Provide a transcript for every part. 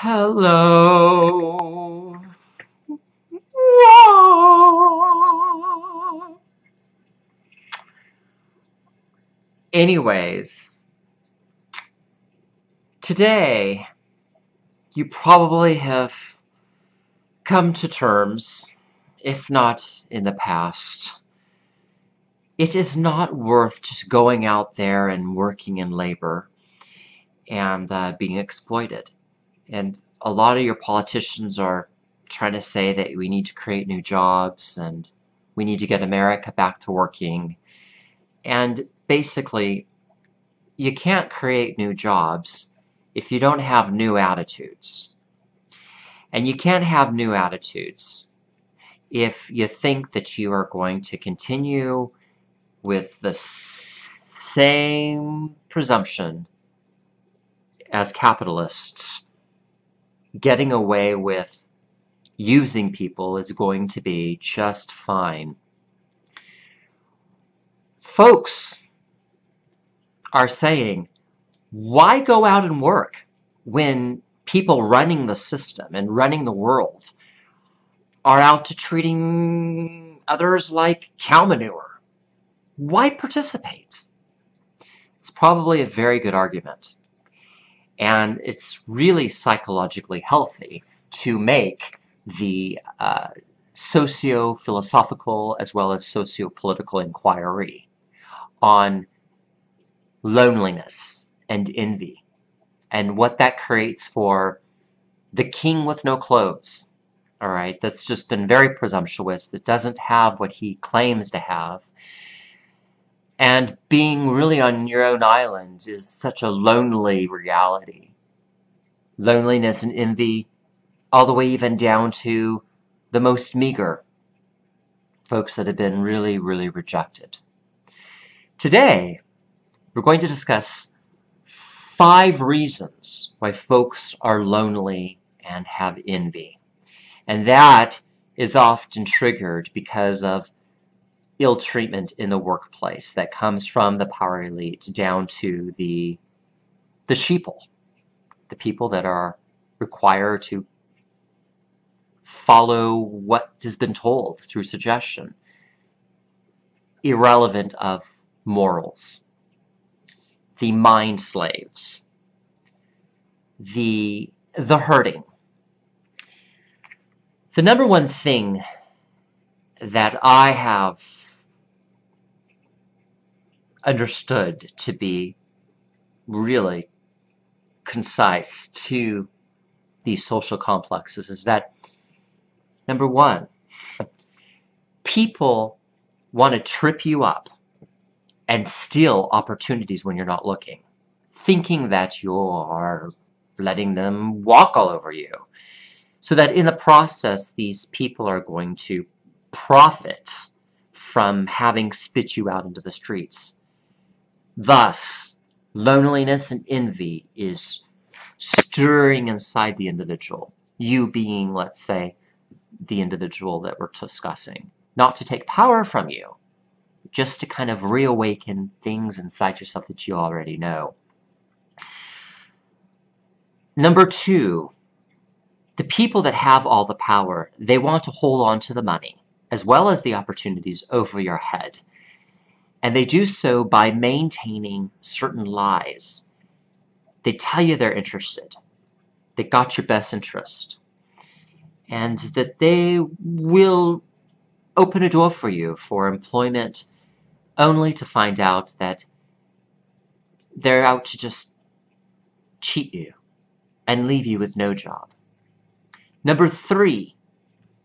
Hello. Anyways, today you probably have come to terms, if not in the past, it is not worth just going out there and working in labor and being exploited. And a lot of your politicians are trying to say that we need to create new jobs and we need to get America back to working. And basically, you can't create new jobs if you don't have new attitudes. And you can't have new attitudes if you think that you are going to continue with the same presumption as capitalists. Getting away with using people is going to be just fine. Folks are saying, why go out and work when people running the system and running the world are out to treating others like cow manure? Why participate? It's probably a very good argument. And it's really psychologically healthy to make the socio-philosophical as well as socio-political inquiry on loneliness and envy and what that creates for the king with no clothes, all right, that's just been very presumptuous, that doesn't have what he claims to have. And being really on your own island is such a lonely reality. Loneliness and envy, all the way even down to the most meager, folks that have been really, really rejected. Today, we're going to discuss 5 reasons why folks are lonely and have envy. And that is often triggered because of ill treatment in the workplace that comes from the power elite down to the sheeple, the people that are required to follow what has been told through suggestion, irrelevant of morals, the mind slaves, the hurting. The number one thing that I have understood to be really concise to these social complexes is that, number one, people want to trip you up and steal opportunities when you're not looking, thinking that you're letting them walk all over you, so that in the process these people are going to profit from having spit you out into the streets. Thus, loneliness and envy is stirring inside the individual, you being, let's say, the individual that we're discussing, not to take power from you, just to kind of reawaken things inside yourself that you already know. Number 2, the people that have all the power, they want to hold on to the money as well as the opportunities over your head. And they do so by maintaining certain lies. They tell you they're interested, they got your best interest, and that they will open a door for you for employment, only to find out that they're out to just cheat you and leave you with no job. Number 3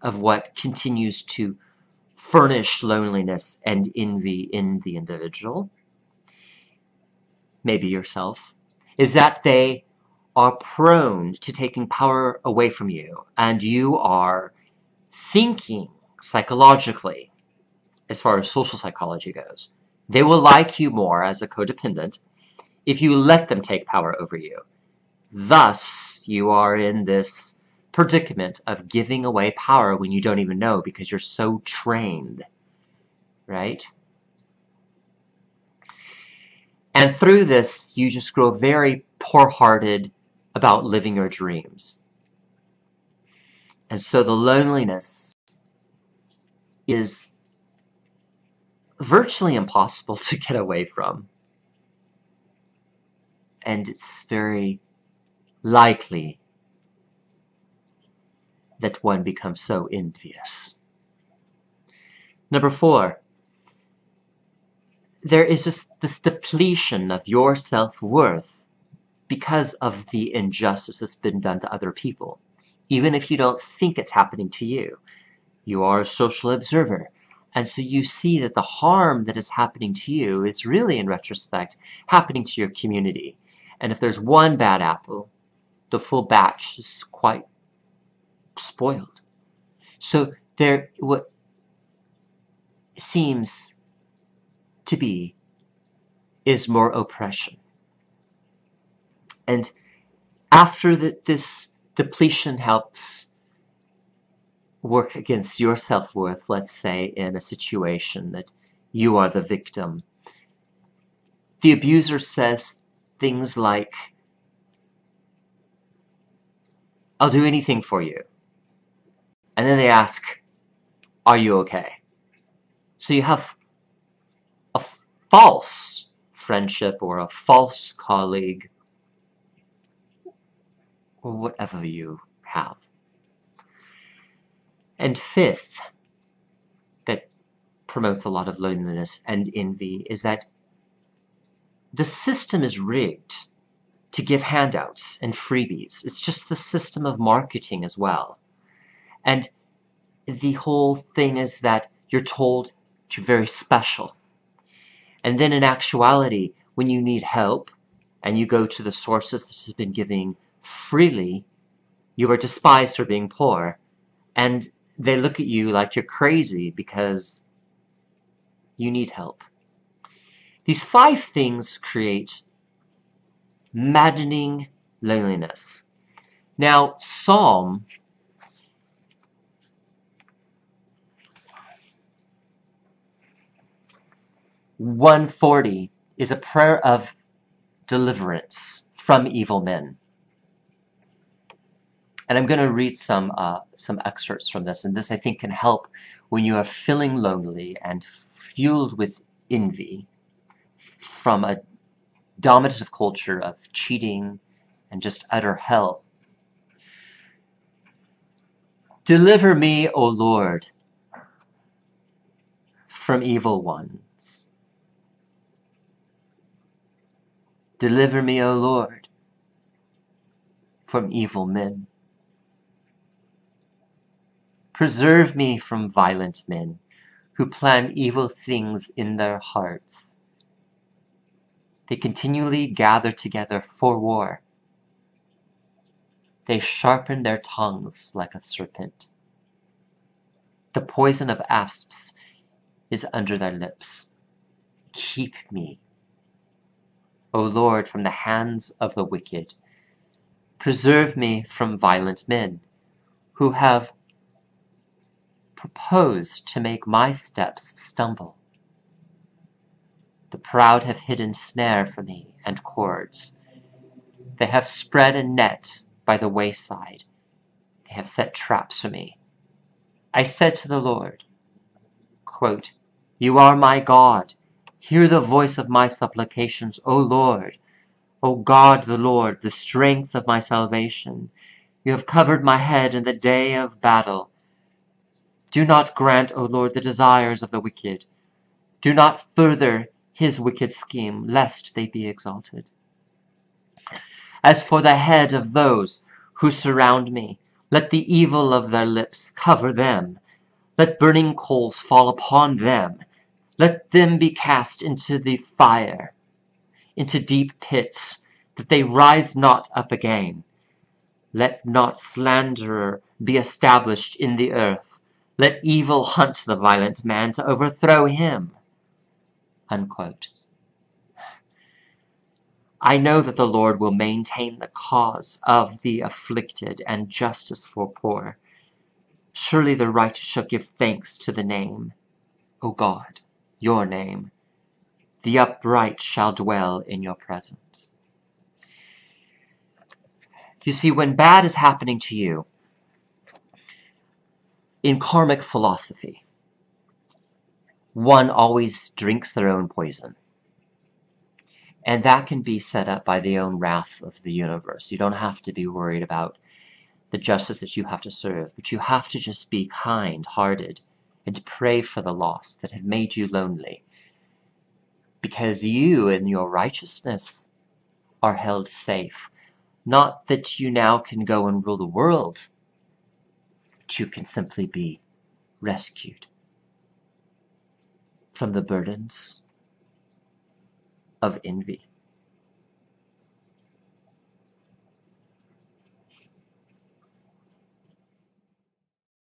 of what continues to furnish loneliness and envy in the individual, maybe yourself, is that they are prone to taking power away from you, and you are thinking psychologically, as far as social psychology goes, they will like you more as a codependent if you let them take power over you. Thus, you are in this predicament of giving away power when you don't even know because you're so trained, right? And through this, you just grow very poor-hearted, about living your dreams. And so the loneliness is virtually impossible to get away from. And it's very likely that one becomes so envious. Number 4, there is just this depletion of your self-worth because of the injustice that's been done to other people. Even if you don't think it's happening to you, you are a social observer. And so you see that the harm that is happening to you is really, in retrospect, happening to your community. And if there's one bad apple, the full batch is quite spoiled. So what seems to be is more oppression. And after this depletion helps work against your self-worth, let's say in a situation that you are the victim, the abuser says things like, "I'll do anything for you." And then they ask, "Are you okay?" So you have a false friendship or a false colleague or whatever you have. And 5th, that promotes a lot of loneliness and envy, is that the system is rigged to give handouts and freebies. It's just the system of marketing as well. And the whole thing is that you're told you're very special. And then in actuality, when you need help and you go to the sources that has been giving freely, you are despised for being poor. And they look at you like you're crazy because you need help. These 5 things create maddening loneliness. Now, Psalm 140 is a prayer of deliverance from evil men. And I'm going to read some excerpts from this, and this I think can help when you are feeling lonely and fueled with envy from a dominative culture of cheating and just utter hell. Deliver me, O Lord, from evil ones. Deliver me, O Lord, from evil men. Preserve me from violent men who plan evil things in their hearts. They continually gather together for war. They sharpen their tongues like a serpent. The poison of asps is under their lips. Keep me, O Lord, from the hands of the wicked. Preserve me from violent men who have proposed to make my steps stumble. The proud have hidden snare for me and cords. They have spread a net by the wayside. They have set traps for me. I said to the Lord, quote, "You are my God. Hear the voice of my supplications, O Lord. O God, the Lord, the strength of my salvation. You have covered my head in the day of battle. Do not grant, O Lord, the desires of the wicked. Do not further his wicked scheme, lest they be exalted. As for the head of those who surround me, let the evil of their lips cover them. Let burning coals fall upon them. Let them be cast into the fire, into deep pits, that they rise not up again. Let not slanderer be established in the earth. Let evil hunt the violent man to overthrow him." Unquote. I know that the Lord will maintain the cause of the afflicted and justice for poor. Surely the righteous shall give thanks to the name, O God, your name. The upright shall dwell in your presence. You see, when bad is happening to you, in karmic philosophy, one always drinks their own poison. And that can be set up by the own wrath of the universe. You don't have to be worried about the justice that you have to serve, but you have to just be kind-hearted and pray for the lost that have made you lonely. Because you and your righteousness are held safe. Not that you now can go and rule the world, but you can simply be rescued from the burdens of envy.